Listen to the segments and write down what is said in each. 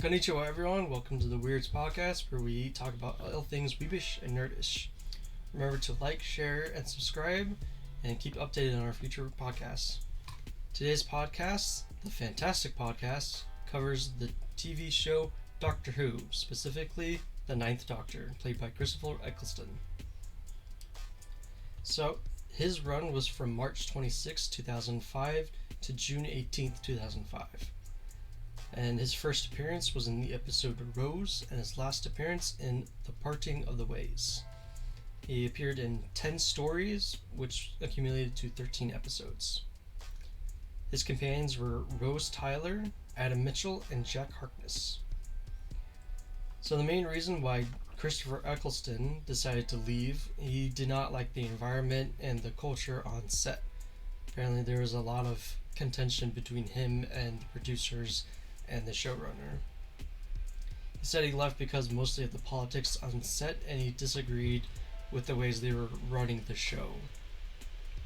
Konnichiwa, everyone. Welcome to the Weerds podcast, where we talk about all things weebish and nerdish. Remember to like, share, and subscribe, and keep updated on our future podcasts. Today's podcast, the Fantastic Podcast, covers the TV show Doctor Who, specifically the Ninth Doctor, played by Christopher Eccleston. So, his run was from March 26, 2005 to June 18, 2005. And his first appearance was in the episode Rose, and his last appearance in The Parting of the Ways. He appeared in 10 stories, which accumulated to 13 episodes. His companions were Rose Tyler, Adam Mitchell, and Jack Harkness. So the main reason why Christopher Eccleston decided to leave, he did not like the environment and the culture on set. Apparently there was a lot of contention between him and the producers and the showrunner. He said he left because mostly of the politics on set, and he disagreed with the ways they were running the show.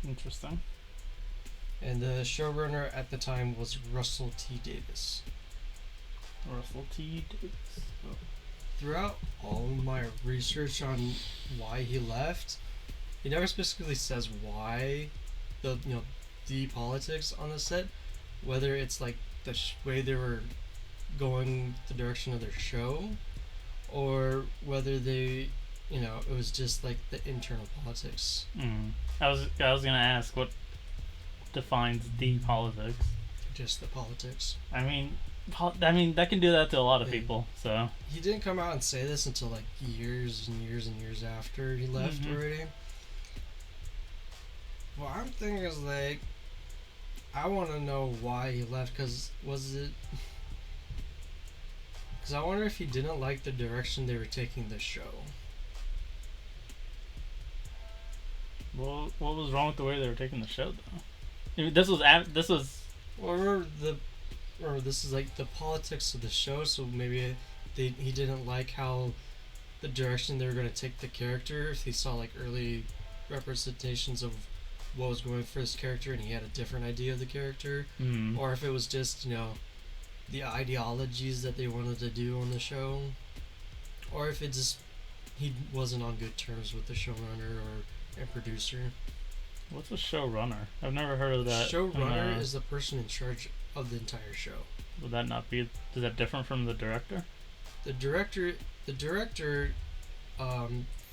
Interesting. And the showrunner at the time was Russell T. Davis. Russell T. Davis. Oh. Throughout all of my research on why he left, he never specifically says why the politics on the set, whether it's like the way they were going the direction of their show, or whether they, it was just like the internal politics. I was gonna ask what defines the politics. Just the politics. I mean that can do that to a lot of people. So he didn't come out and say this until like years and years and years after he left already. What I'm thinking is like, I want to know why he left, because I wonder if he didn't like the direction they were taking the show. Well, what was wrong with the way they were taking the show, though? I mean, this was. Well, remember this is like the politics of the show, so maybe he didn't like how the direction they were going to take the character. If he saw like early representations of what was going for his character and he had a different idea of the character, or if it was just the ideologies that they wanted to do on the show, or if it just he wasn't on good terms with the showrunner or producer. What's a showrunner? I've never heard of that. Showrunner is the person in charge of the entire show. Would that not be? Is that different from the director? The director,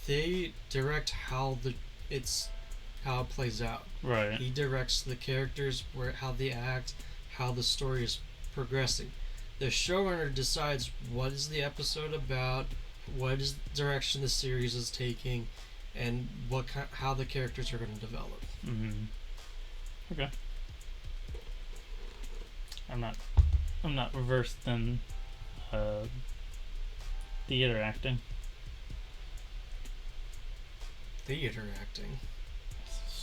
they direct how it plays out. Right. He directs the characters, how they act, how the story is progressing. The showrunner decides what is the episode about, what is the direction the series is taking, and how the characters are going to develop. Okay. I'm not versed in theater acting. Theater acting.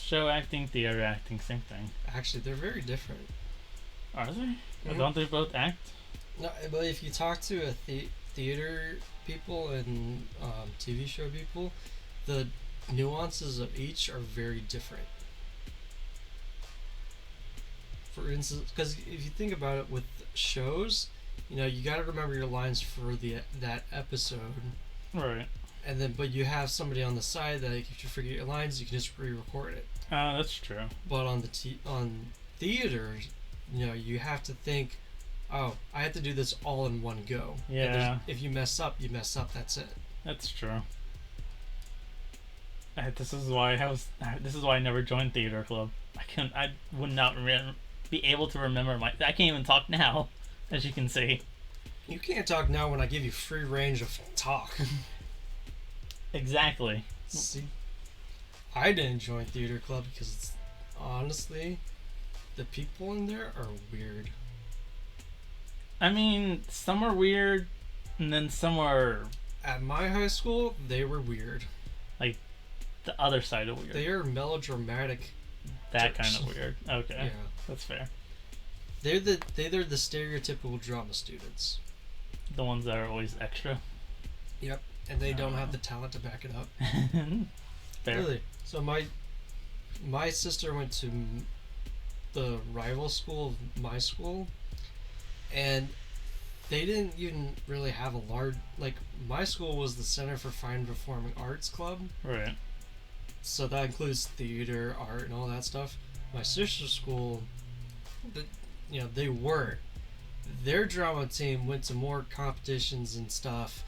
Show acting, theater acting, same thing. Actually, they're very different. Are they? Mm-hmm. Don't they both act? No, but if you talk to a theater people and TV show people, the nuances of each are very different. For instance, because if you think about it with shows, you got to remember your lines for that episode. Right. And then, but you have somebody on the side that if you forget your lines, you can just re-record it. That's true. But on theaters, you have to think, oh, I have to do this all in one go. Yeah. If you mess up, you mess up. That's it. That's true. This is why I never joined theater club. I would not be able to remember I can't even talk now, as you can see. You can't talk now when I give you free range of talk. Exactly. See, I didn't join theater club because honestly, the people in there are weird. I mean, some are weird, and then some are... At my high school, they were weird. Like, the other side of weird. They are melodramatic. That kind of weird. Okay. Yeah. That's fair. They're the stereotypical drama students. The ones that are always extra. Yep. And they don't have the talent to back it up. Fair. Really. So my sister went to the rival school of my school, and they didn't even really have a large, like, my school was the Center for Fine Performing Arts Club, Right. so that includes theater, art, and all that stuff. My sister's school, they weren't. Their drama team went to more competitions and stuff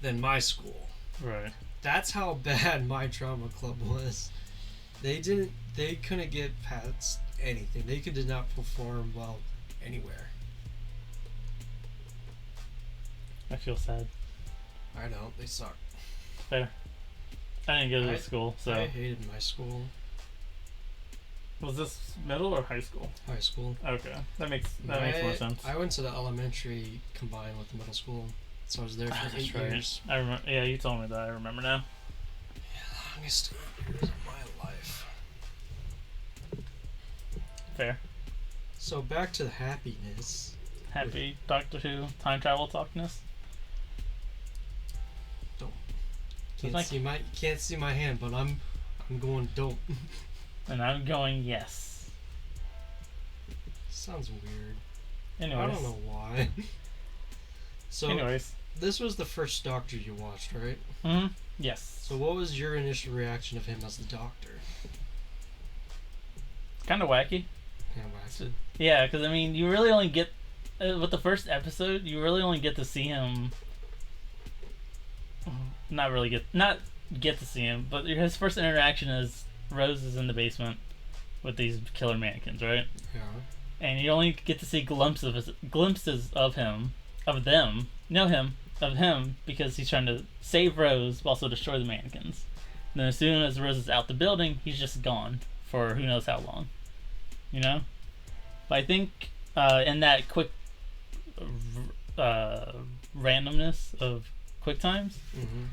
than my school. Right. That's how bad my drama club was. They couldn't get past anything. They did not perform well anywhere. I feel sad. I don't. They suck. Fair. I didn't go to the school, so. I hated my school. Was this middle or high school? High school. Okay, that makes more sense. I went to the elementary combined with the middle school, so I was there for 8 years. I remember. Yeah, you told me that. I remember now. Yeah, longest 8 years of my life. Fair. So back to the happiness. Happy Doctor Who time travel talkness. Can't see my hand, but I'm going dope. And I'm going yes. Sounds weird. Anyways. I don't know why. So anyways, this was the first Doctor you watched, right? Mm-hmm. Yes. So what was your initial reaction of him as the Doctor? Kind of wacky. Yeah, wacky. Yeah, because I mean, you really only get with the first episode, you really only get to see him. Not get to see him, but his first interaction is Rose is in the basement with these killer mannequins, right? Yeah. And you only get to see glimpses of him because he's trying to save Rose but also destroy the mannequins. And then as soon as Rose is out the building, he's just gone for who knows how long, you know. But I think in that quick randomness of quick times, mm-hmm.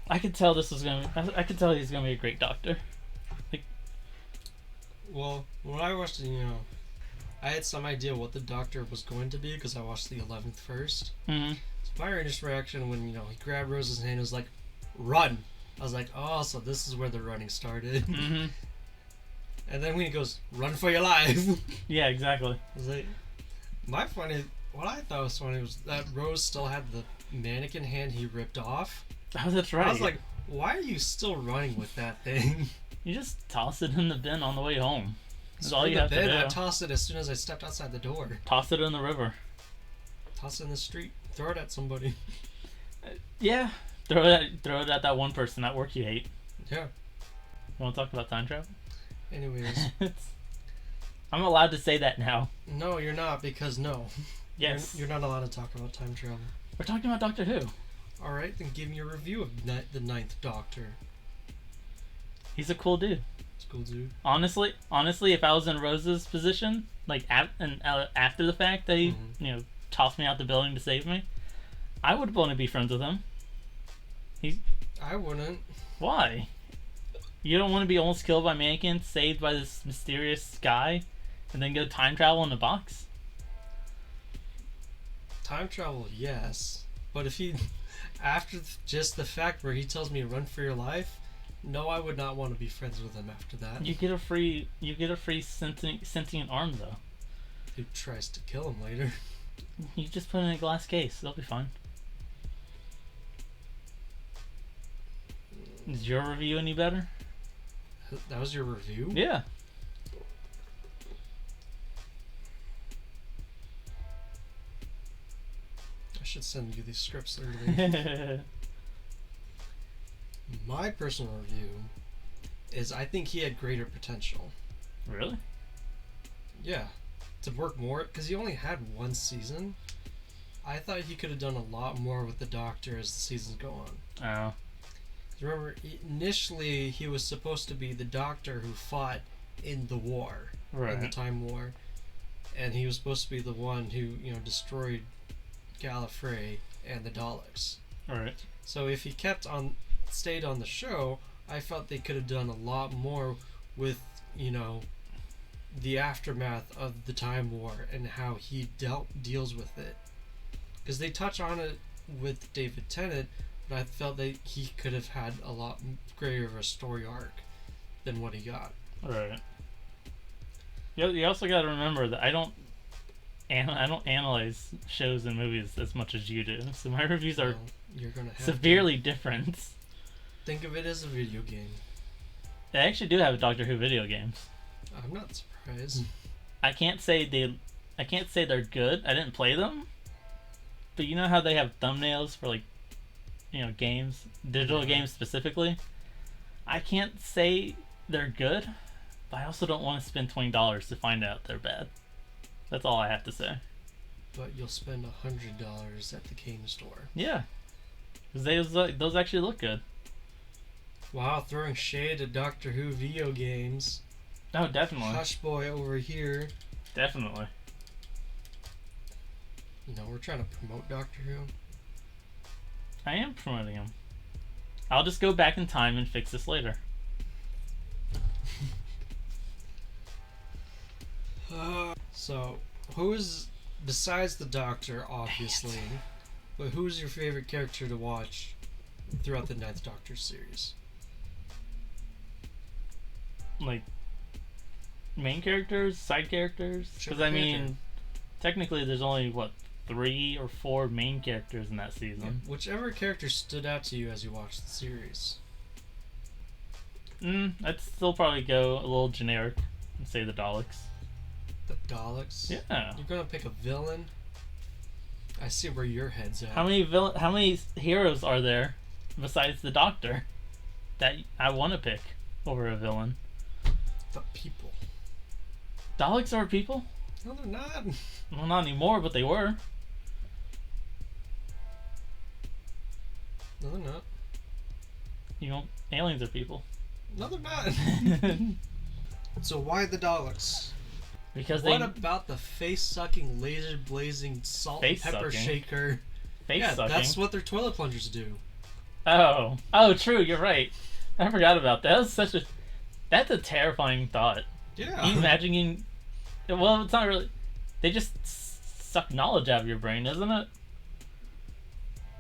I could tell he's gonna be a great Doctor. Well, when I watched it, I had some idea what the Doctor was going to be because I watched the 11th first. Mm-hmm. So my initial reaction when he grabbed Rose's hand was like, "Run!" I was like, "Oh, so this is where the running started." Mm-hmm. And then when he goes, "Run for your life!" Yeah, exactly. I was like, what I thought was funny was that Rose still had the mannequin hand he ripped off. Oh, that's right. I was like, why are you still running with that thing? You just toss it in the bin on the way home. That's all you have to do. I tossed it as soon as I stepped outside the door. Toss it in the river. Toss it in the street. Throw it at somebody. Yeah. Throw it at that one person at work you hate. Yeah. You want to talk about time travel? Anyways. I'm allowed to say that now. No, you're not, because no. Yes. You're not allowed to talk about time travel. We're talking about Doctor Who. Alright, then give me a review of the 9th Doctor. He's a cool dude. He's a cool dude. Honestly, if I was in Rose's position, like after the fact that he, tossed me out the building to save me, I would want to be friends with him. I wouldn't. Why? You don't want to be almost killed by mannequins, saved by this mysterious guy, and then go time travel in a box? Time travel, yes. But if he, after just the fact where he tells me to run for your life, no, I would not want to be friends with him after that. You get a free sentient arm though. Who tries to kill him later? You just put it in a glass case. They'll be fine. Is your review any better? That was your review? Yeah. I should send you these scripts early. My personal review is I think he had greater potential. Really? Yeah. To work more, because he only had one season. I thought he could have done a lot more with the Doctor as the seasons go on. Oh. Remember, initially he was supposed to be the Doctor who fought in the war, right. In the Time War, and he was supposed to be the one who destroyed Gallifrey and the Daleks. Right. So if he stayed on the show, I felt they could have done a lot more with the aftermath of the Time War and how he deals with it, because they touch on it with David Tennant. But I felt that he could have had a lot greater of a story arc than what he got. Right. You also got to remember that I don't analyze shows and movies as much as you do, so my reviews are Well, you're gonna have severely to different. think of it as a video game. They actually do have Doctor Who video games. I'm not surprised. I can't say they're good. I didn't play them, but you know how they have thumbnails for like, games, digital Yeah. games specifically. I can't say they're good, but I also don't want to spend $20 to find out they're bad. That's all I have to say. But you'll spend $100 at the game store. Yeah, because those actually look good. Wow, throwing shade at Doctor Who video games. Oh, definitely, Hush boy over here. definitely. We're trying to promote Doctor Who. I am promoting them. I'll just go back in time and fix this later. So, who's, besides the Doctor, obviously, but who's your favorite character to watch throughout the Ninth Doctor series? Like, main characters, side characters? Because Whichever I mean, character. technically there's only, 3 or 4 main characters in that season. Whichever character stood out to you as you watched the series. I'd still probably go a little generic and say the Daleks. The Daleks? Yeah. You're gonna pick a villain? I see where your head's at. How many heroes are there besides the Doctor that I want to pick over a villain? The people. Daleks are people? No, they're not. Well, not anymore, but they were. No, they're not. Aliens are people. No, they're not. So why the Daleks? Because What about the face-sucking, laser-blazing, salt and pepper Face-sucking? shaker? face Yeah, sucking. that's what their toilet plungers do. Oh, true. You're right. I forgot about that. That's a terrifying thought. Yeah. Can you imagine? Well, it's not really. They just suck knowledge out of your brain, isn't it?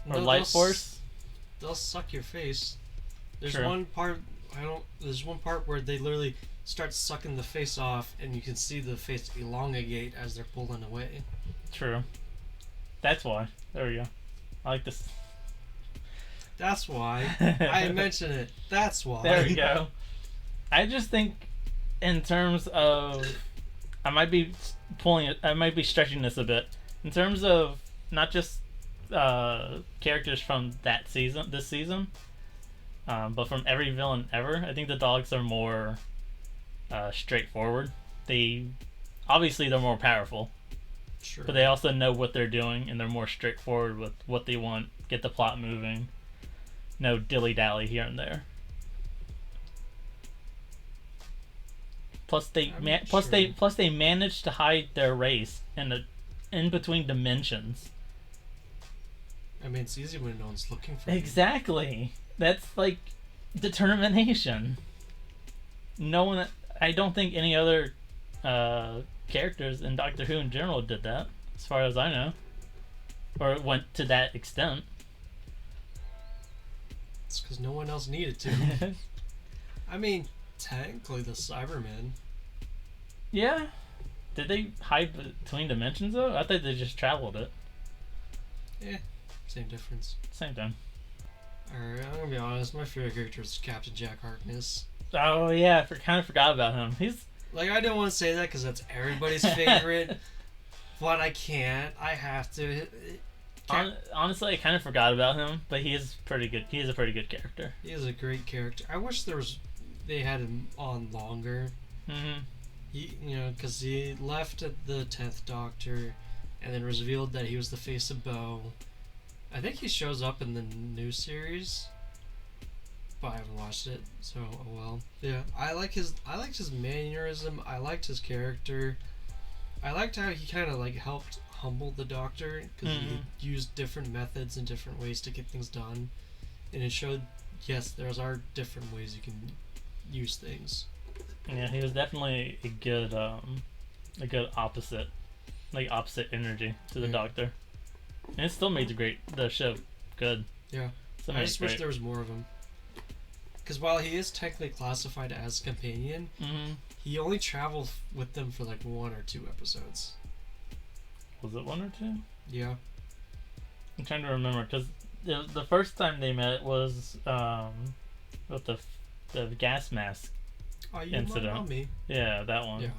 Or No, life force. They'll suck your face. There's True. one part. There's one part where they literally start sucking the face off, and you can see the face elongate as they're pulling away. True. That's why. There we go. I like this. That's why I mentioned it. That's why. There we go. I just think, in terms of, I might be stretching this a bit. In terms of not just characters from this season, but from every villain ever. I think the Daleks are more straightforward. Obviously they're more powerful, Sure. but they also know what they're doing, and they're more straightforward with what they want. Get the plot moving. No dilly dally here and there. Plus they managed to hide their race in between dimensions. I mean, it's easy when no one's looking for you. Exactly. That's like determination. No one. I don't think any other characters in Doctor Who in general did that, as far as I know, or went to that extent. It's because no one else needed to. I mean, technically the Cybermen. Yeah. Did they hide between dimensions though? I thought they just traveled it. Yeah, same difference. Same thing. Alright, I'm gonna be honest. My favorite character is Captain Jack Harkness. Oh yeah, I kind of forgot about him. He's Like, I didn't want to say that because that's everybody's favorite, but I can't. I have to. honestly, I kind of forgot about him, but he is pretty good. He is a pretty good character. He is a great character. I wish they had him on longer. Mm-hmm. Because he left at the 10th Doctor, and then revealed that he was the face of Bo. I think he shows up in the new series, but I haven't watched it, so oh well. Yeah, I liked his mannerism. I liked his character. I liked how he kind of like helped humble the Doctor because he used different methods and different ways to get things done, and it showed yes, there's are different ways you can use things. Yeah, he was definitely a good opposite energy to the Doctor, and it still made the show good. Yeah, Still I made just it wish great. there was more of him. Because while he is technically classified as a companion, Mm-hmm. he only traveled with them for like 1 or 2 episodes. Was it 1 or 2? Yeah. I'm trying to remember because the first time they met was with the gas mask Are you incident. my mommy? Yeah, that one. Yeah.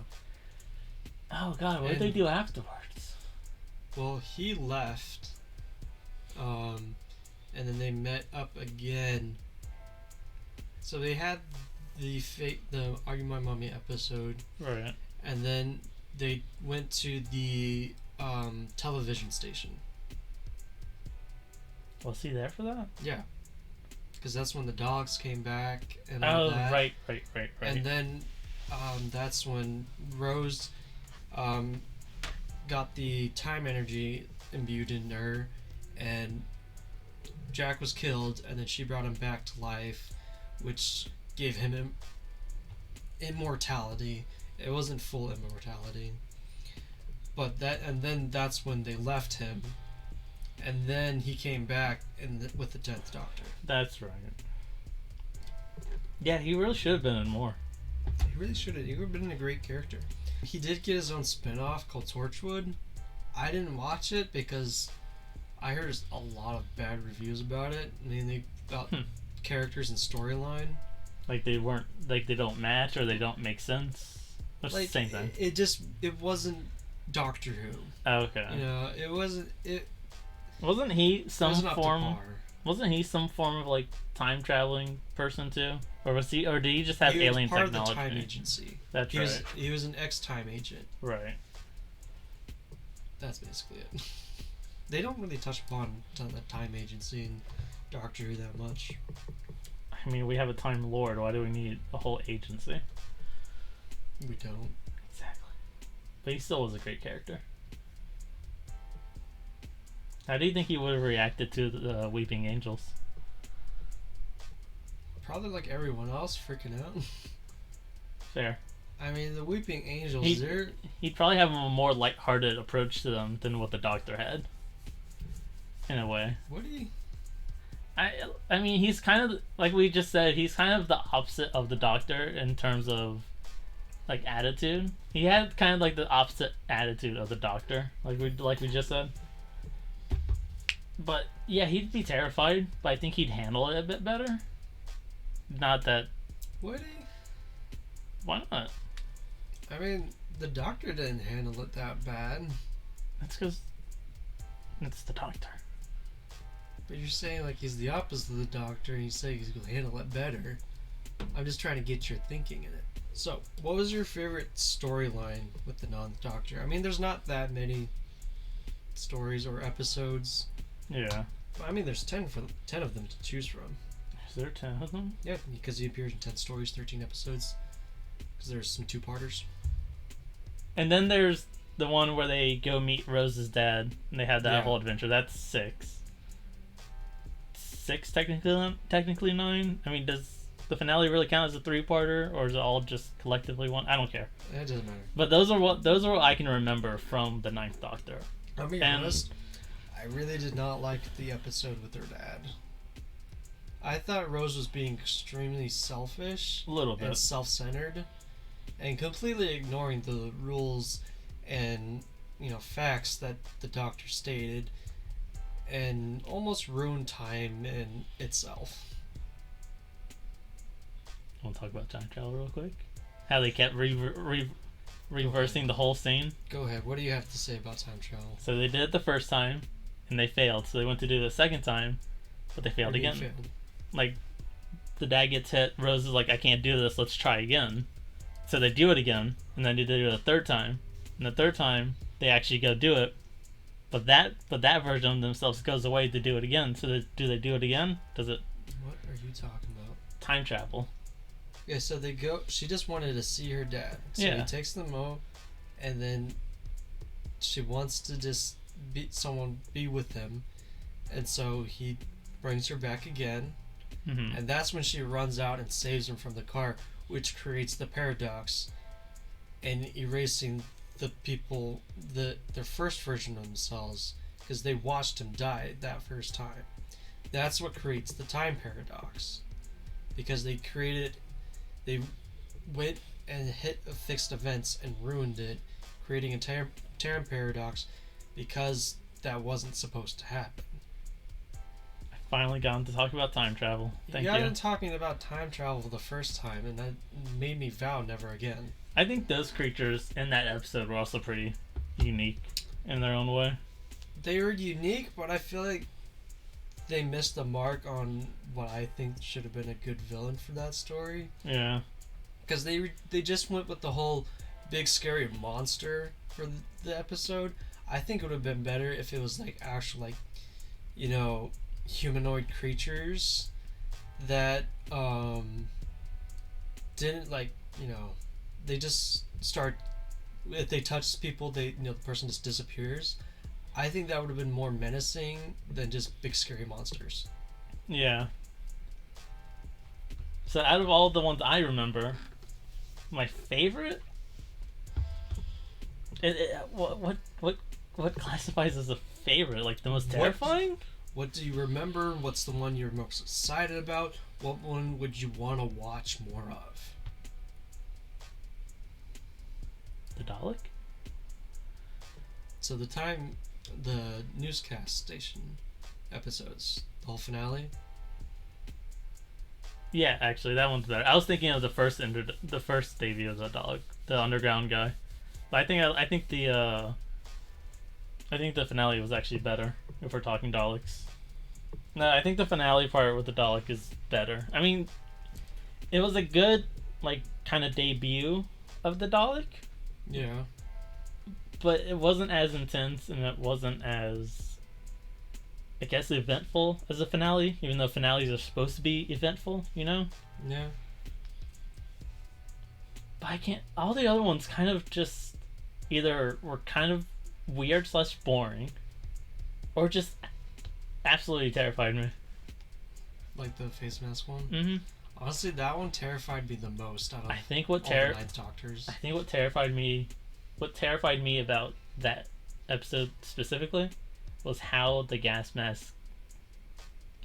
Oh god, what did they do afterwards? Well, he left. And then they met up again. So they had the Are You My Mommy episode, Right. and then they went to the television station. Was he there for that? Yeah, because that's when the dogs came back and all Oh, that. right. And then that's when Rose got the time energy imbued in her, and Jack was killed, and then she brought him back to life, which gave him immortality. It wasn't full immortality, but then that's when they left him, and then he came back with the 10th Doctor. That's right. Yeah, he really should have been in more. He really should have. He would have been a great character. He did get his own spin-off called Torchwood. I didn't watch it because I heard a lot of bad reviews about it, mainly about characters and storyline. Like they weren't, like they don't match or they don't make sense. It's Like, the same thing. It wasn't Doctor Who. Oh, okay. You know, it wasn't. Wasn't he some wasn't up to form? par. Wasn't he some form of like time traveling person too, or was he? Or did he just have He was alien part technology? of the time agency. That's right. He was an ex-time agent. Right. That's basically it. They don't really touch upon the time agency in Doctor Who that much. I mean, we have a Time Lord. Why do we need a whole agency? We don't. Exactly. But he still was a great character. How do you think he would have reacted to the Weeping Angels? Probably like everyone else, freaking out. Fair. I mean, the Weeping Angels, He'd probably have a more lighthearted approach to them than what the Doctor had. In a way. What do you... I mean, he's kind of, like we just said, he's kind of the opposite of the Doctor in terms of, like, attitude. He had kind of, like, the opposite attitude of the Doctor, like we just said. But, yeah, he'd be terrified, but I think he'd handle it a bit better. Not that... Would he? Why not? I mean, the Doctor didn't handle it that bad. That's because it's the Doctor. But you're saying, like, he's the opposite of the Doctor, and you say he's going to handle it better. I'm just trying to get your thinking in it. So, what was your favorite storyline with the non-Doctor? I mean, there's not that many stories or episodes. Yeah. I mean, there's 10 of them to choose from. Is there 10 of them? Yeah, because he appears in 10 stories, 13 episodes. Because there's some two-parters. And then there's the one where they go meet Rose's dad, and they have that Yeah. whole adventure. That's 6. 6 technically 9? I mean, does the finale really count as a 3-parter, or is it all just collectively one? I don't care. It doesn't matter. But those are what I can remember from the 9th Doctor. I'll be honest, I really did not like the episode with her dad. I thought Rose was being extremely selfish A little bit. and self-centered, and completely ignoring the rules and facts that the Doctor stated, and almost ruined time in itself. Want to talk about time travel real quick? How they kept reversing the whole scene. Go ahead. What do you have to say about time travel? So they did it the first time, and they failed. So they went to do it the second time, but they failed again. Like, the dad gets hit. Rose is like, I can't do this. Let's try again. So they do it again, and then they do it a third time. And the third time, they actually go do it. But that version of themselves goes away to do it again. So do they do it again? Does it? What are you talking about? Time travel. Yeah, so they go. She just wanted to see her dad. So Yeah. he takes them out, and then she wants to just be with him, and so he brings her back again, Mm-hmm. and that's when she runs out and saves him from the car, which creates the paradox, and erasing the people, their first version of themselves, because they watched him die that first time. That's what creates the time paradox, because they went and hit fixed events and ruined it, creating a time paradox, because that wasn't supposed to happen. Finally gotten to talk about time travel. Thank You you. got into talking about time travel the first time, and that made me vow never again. I think those creatures in that episode were also pretty unique in their own way. They were unique, but I feel like they missed the mark on what I think should have been a good villain for that story. Yeah. Because they just went with the whole big scary monster for the episode. I think it would have been better if it was like actual, like, you know, humanoid creatures that didn't, like, you know, they just start, if they touch people, they, you know, the person just disappears. I think that would have been more menacing than just big scary monsters. Yeah. So out of all the ones I remember, my favorite. What classifies as a favorite? Like the most terrifying? What do you remember? What's the one you're most excited about? What one would you want to watch more of? The Dalek? So the newscast station episodes, the whole finale. Yeah, actually, that one's better. I was thinking of the first debut of the Dalek, the underground guy. But I think the finale was actually better if we're talking Daleks. No, I think the finale part with the Dalek is better. I mean, it was a good, like, kind of debut of the Dalek. Yeah. But it wasn't as intense, and it wasn't as, I guess, eventful as a finale, even though finales are supposed to be eventful, you know? Yeah. But I can't, all the other ones kind of just either were kind of weird / boring, or just absolutely terrified me. Like the face mask one? Mm-hmm. Honestly, that one terrified me the most out of I think what all the Ninth Doctors. I think what terrified me about that episode specifically was how the gas mask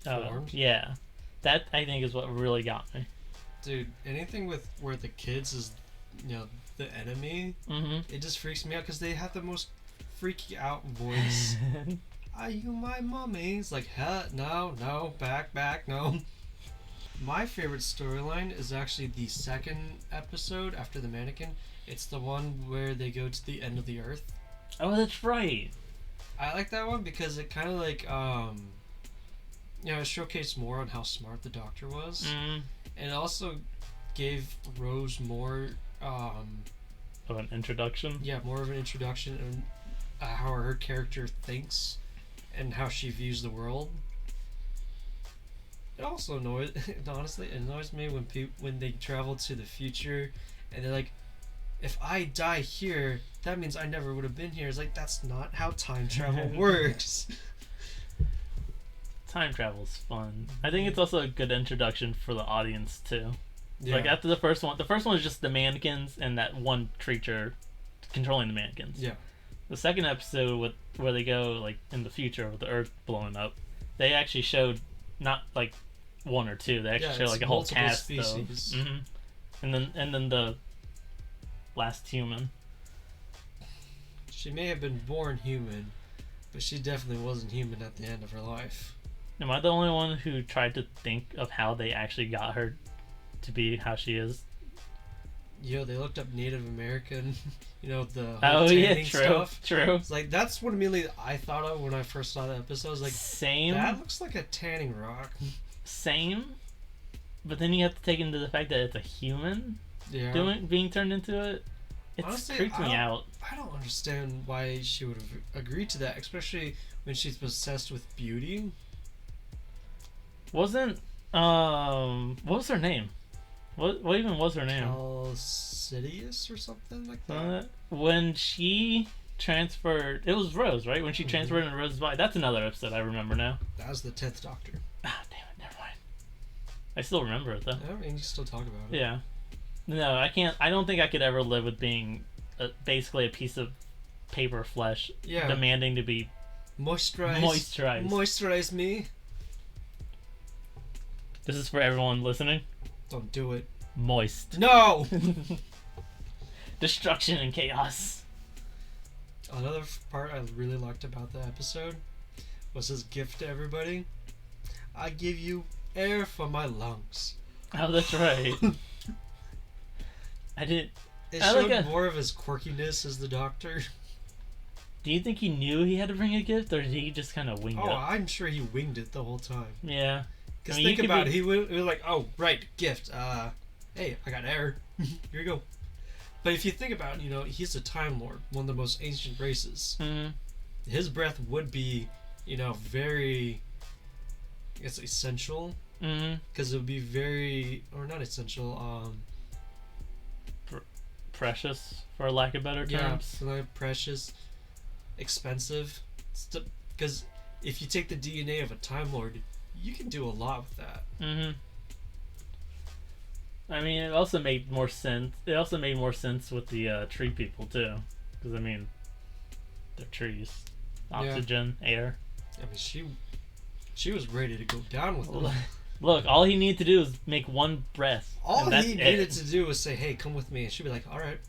Formed? Yeah, that I think is what really got me. Dude, anything with where the kids is, you know, the enemy, it just freaks me out because they have the most freaky out voice. Are you my mummy? It's like, no, back, no. My favorite storyline is actually the second episode after the mannequin. It's the one where they go to the end of the earth. Oh, that's right. I like that one because it kind of like, you know, it showcased more on how smart the Doctor was. And it also gave Rose more, of an introduction? Yeah, more of an introduction and how her character thinks and how she views the world. It also annoys me when they travel to the future and they're like, if I die here, that means I never would have been here. It's like, that's not how time travel works. Time travel's fun. I think it's also a good introduction for the audience too. Yeah. Like after the first one was just the mannequins and that one creature controlling the mannequins. Yeah. The second episode where they go like in the future with the Earth blowing up, they actually showed not like one or two. They actually showed like a whole cast species. And then the last human. She may have been born human, but she definitely wasn't human at the end of her life. Am I the only one who tried to think of how they actually got her to be how she is? Yo, they looked up Native American, you know, the whole tanning stuff. True. It's like, that's what immediately I thought of when I first saw the episode. I was like, same. That looks like a tanning rock. Same. But then you have to take into the fact that it's a human being turned into it. It freaked me out. I don't understand why she would have agreed to that, especially when she's possessed with beauty. What was her name? What even was her name? Alcidius or something like that. When she transferred, it was Rose, right? When she transferred into Rose's body. That's another episode I remember now. That was the 10th Doctor. Ah, damn it, never mind. I still remember it though. I mean, you still talk about it. Yeah. No, I can't. I don't think I could ever live with being basically a piece of paper flesh demanding to be moisturized. Moisturize me. This is for everyone listening. Don't do it. Moist. No! Destruction and chaos. Another part I really liked about the episode was his gift to everybody. I give you air for my lungs. Oh, that's right. I did. It I showed like more of his quirkiness as the Doctor. Do you think he knew he had to bring a gift, or did he just kind of wing Oh, it? I'm sure he winged it the whole time. Yeah. Because I mean, think about it, he was like, oh, right, gift. Hey, I got air. Here you go. But if you think about it, he's a Time Lord, one of the most ancient races. Mm-hmm. His breath would be, very, I guess, essential. Because it would be very, or not essential, precious, for lack of better terms. Yeah, like precious, expensive. Because if you take the DNA of a Time Lord, you can do a lot with that. Mm-hmm. I mean, it also made more sense. It also made more sense with the tree people too, because I mean, they're trees, oxygen, air. I mean, she was ready to go down with them. Look, all he needed to do is make one breath. All he needed to do was say, "Hey, come with me," and she'd be like, "All right,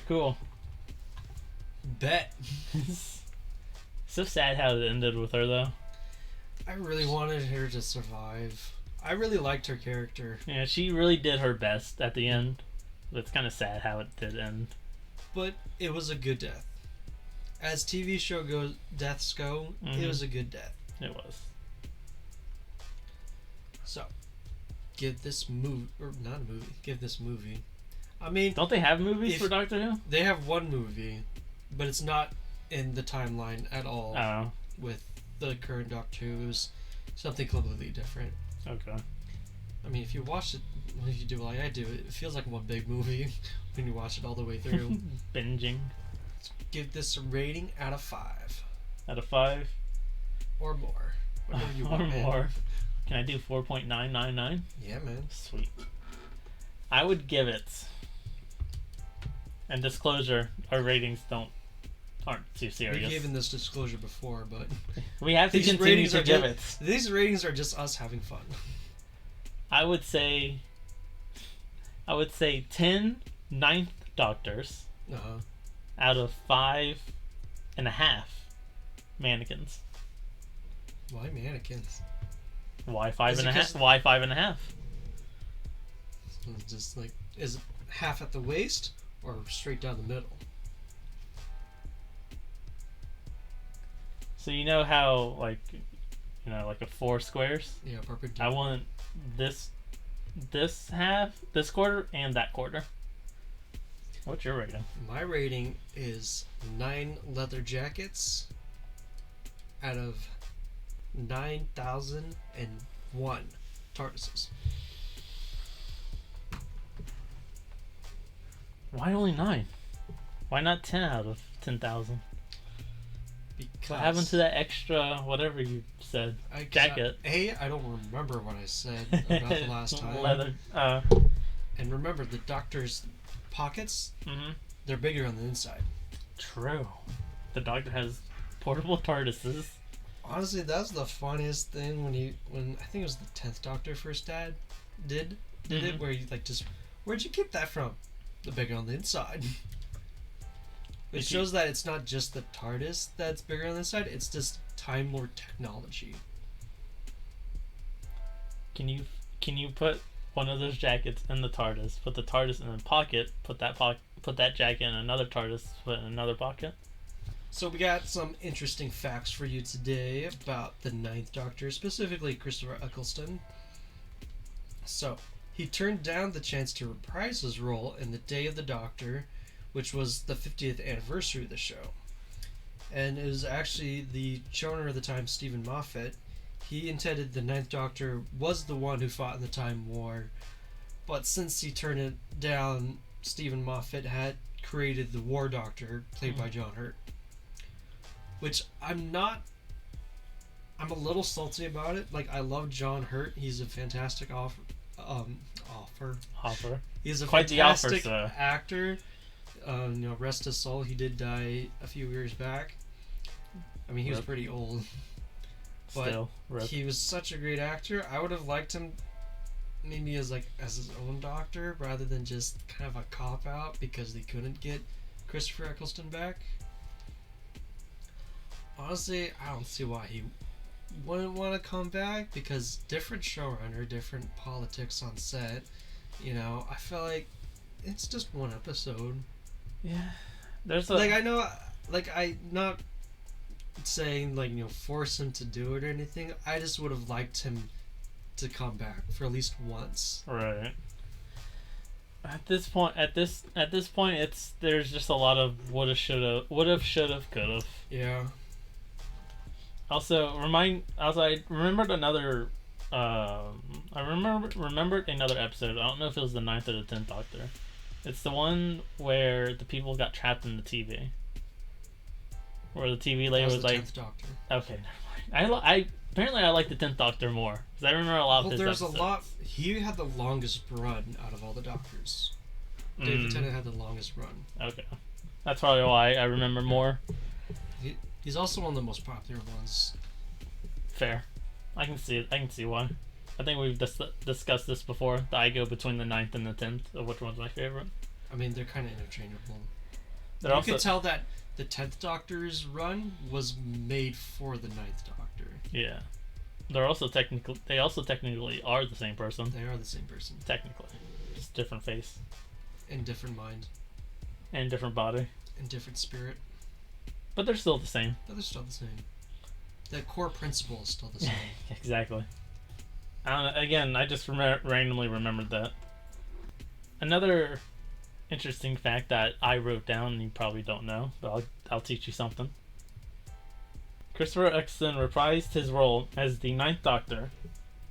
cool." Bet. So sad how it ended with her, though. I really wanted her to survive. I really liked her character. Yeah, she really did her best at the end. But it's kind of sad how it did end. But it was a good death. As TV show deaths go, it was a good death. It was. So, give this movie, or not a movie, give this movie. I mean, don't they have movies for Doctor Who? They have one movie, but it's not in the timeline at all. Oh. With the current Doctor Who, it was something completely different. Okay. I mean, if you watch it, if you do it like I do, it feels like one big movie when you watch it all the way through. Binging. Let's give this a rating out of 5. Out of 5? Or more. Whatever you want, or more. Can I do 4.999? Yeah, man. Sweet. I would give it. And disclosure, our ratings aren't too serious. We've given this disclosure before, but we have to continue to give it. These ratings are just us having fun. I would say 10 ninth Doctors out of 5.5 mannequins. Why mannequins? Why 5.5? Why 5.5? Just like, is it half at the waist or straight down the middle? So you know how like a 4 squares? Yeah, perpendicular. I want this half, this quarter, and that quarter. What's your rating? My rating is 9 leather jackets out of 9,001 TARDISes. Why only 9? Why not 10 out of 10,000? Because what happened to that extra whatever you said? Jacket. I don't remember what I said about the last time. Leather. And remember, the Doctor's pockets, they're bigger on the inside. True. The Doctor has portable TARDISes. Honestly, that's the funniest thing when I think it was the 10th Doctor first did it, where you like just, where'd you get that from? The bigger on the inside. It shows that it's not just the TARDIS that's bigger on the inside, it's just Time Lord technology. Can you put one of those jackets in the TARDIS, put the TARDIS in a pocket, put that jacket in another TARDIS, put it in another pocket? So we got some interesting facts for you today about the 9th Doctor, specifically Christopher Eccleston. So, he turned down the chance to reprise his role in The Day of the Doctor, which was the 50th anniversary of the show. And it was actually the showrunner at the time, Stephen Moffat. He intended the 9th Doctor was the one who fought in the Time War, but since he turned it down, Stephen Moffat had created the War Doctor, played by John Hurt. Which I'm a little salty about it. Like, I love John Hurt. He's a fantastic offer. He's a quite fantastic the offer, actor. Rest his soul. He did die a few years back. I mean, he was pretty old. But still, he was such a great actor. I would have liked him maybe as his own Doctor rather than just kind of a cop out because they couldn't get Christopher Eccleston back. Honestly, I don't see why he wouldn't want to come back, because different showrunner, different politics on set. I feel like it's just one episode. Yeah. There's a... Like, I know, like, I not saying, like, force him to do it or anything. I just would have liked him to come back for at least once. Right. At this point, it's there's just a lot of woulda, shoulda, coulda. Yeah. Also, I remembered another. Remembered another episode. I don't know if it was the 9th or the 10th Doctor. It's the one where the people got trapped in the TV. Where the TV lady was like, 10th Doctor. Okay, never mind. I apparently I like the 10th Doctor more because I remember a lot of his episodes. There's a lot. He had the longest run out of all the Doctors. David Tennant had the longest run. Okay, that's probably why I remember more. He's also one of the most popular ones. Fair, I can see it. I can see why. I think we've discussed this before. That I go between the 9th and the 10th of which one's my favorite. I mean, they're kind of interchangeable. You can tell that the 10th Doctor's run was made for the 9th Doctor. Yeah. They also technically are the same person. They are the same person. Technically. Just different face. And different mind. And different body. And different spirit. But they're still the same. But they're still the same. The core principle is still the same. Exactly. I don't know, again, I just randomly remembered that. Another interesting fact that I wrote down, and you probably don't know, but I'll teach you something. Christopher Eccleston reprised his role as the 9th Doctor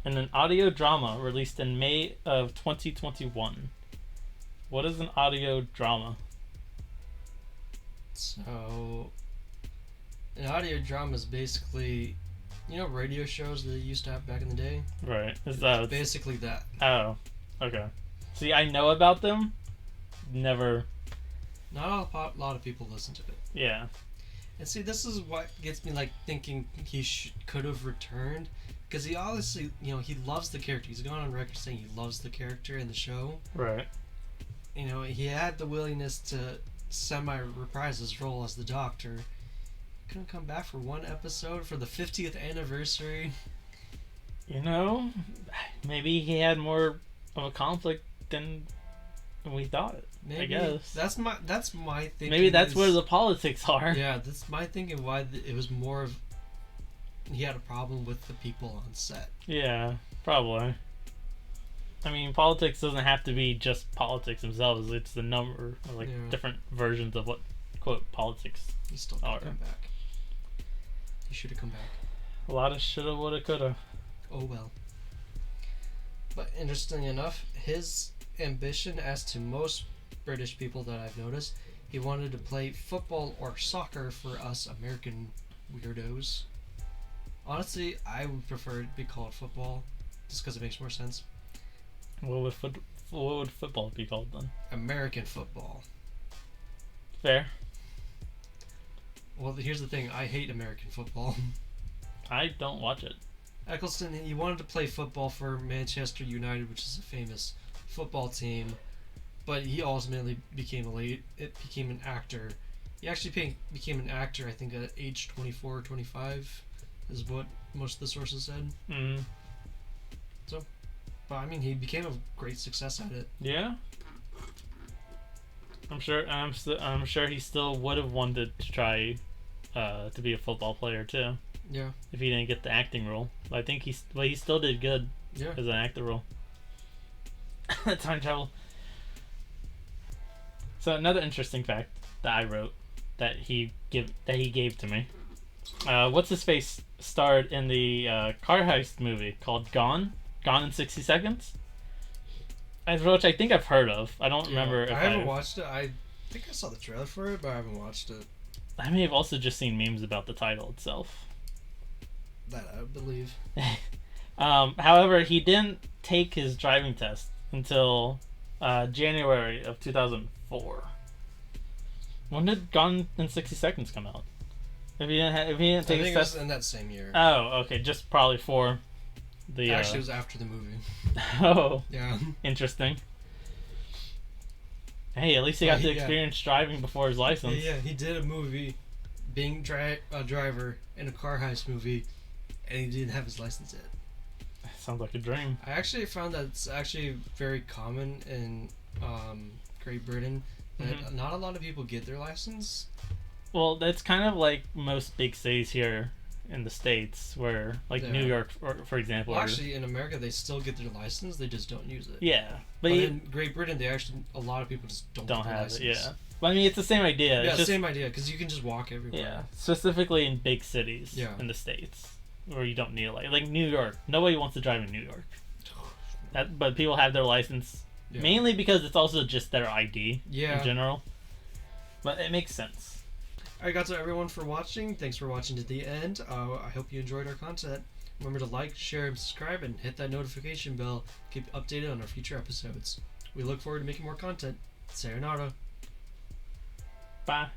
in an audio drama released in May of 2021. What is an audio drama? So, an audio drama is basically, radio shows that they used to have back in the day? Right. Basically that. Oh, okay. See, I know about them. Never. Not a lot of people listen to it. Yeah. And see, this is what gets me thinking he could have returned, because he obviously, he loves the character. He's gone on record saying he loves the character in the show. Right. He had the willingness to semi-reprise his role as the Doctor. Couldn't come back for one episode for the 50th anniversary. Maybe he had more of a conflict than we thought. Maybe. I guess that's my thinking. Maybe that's where the politics are. Yeah, that's my thinking. Why it was more of he had a problem with the people on set. Yeah, probably. I mean, politics doesn't have to be just politics themselves. It's the number of different versions of what quote politics He still are. Come back. He should have come back. A lot of shoulda, woulda, coulda. Oh well. But interestingly enough, his ambition, as to most British people that I've noticed, he wanted to play football or soccer for us American weirdos. Honestly, I would prefer it to be called football, just because it makes more sense. What would football be called then? American football. Fair. Well, here's the thing. I hate American football. I don't watch it. Eccleston, he wanted to play football for Manchester United, which is a famous football team, but he ultimately became an actor. He actually became an actor, I think, at age 24 or 25, is what most of the sources said. Mm-hmm. So, but I mean, he became a great success at it. Yeah. I'm sure he still would have wanted to try to be a football player too. Yeah. If he didn't get the acting role, but I think he still did good. Yeah. As an actor role. Time travel. So another interesting fact that I wrote that he gave to me. What's his face starred in the car heist movie called Gone in 60 Seconds. Which I think I've heard of. I don't remember. If I haven't watched it. I think I saw the trailer for it, but I haven't watched it. I may have also just seen memes about the title itself. That I believe. However, he didn't take his driving test until January of 2004. When did Gone in 60 Seconds come out? If he didn't take his test, it was in that same year. Oh, okay, just probably for the. Actually, it was after the movie. Oh. Yeah. Interesting. Hey, at least he got to experience driving before his license. Yeah, he did a movie being a driver in a car heist movie, and he didn't have his license yet. Sounds like a dream. I actually found that it's actually very common in Great Britain that not a lot of people get their license. Well, that's kind of like most big cities here in the States, where like New York, for example. Well, actually, in America, they still get their license. They just don't use it. Yeah, but in Great Britain, a lot of people just don't get their have license. it. Yeah, but I mean, it's the same idea. Yeah, it's just, same idea because you can just walk everywhere. Yeah, specifically in big cities. Yeah. In the States, where you don't need a license. Like New York, nobody wants to drive in New York. But people have their license mainly because it's also just their ID in general. But it makes sense. Alright guys, so everyone for watching. Thanks for watching to the end. I hope you enjoyed our content. Remember to like, share, and subscribe, and hit that notification bell to keep updated on our future episodes. We look forward to making more content. Sayonara. Bye.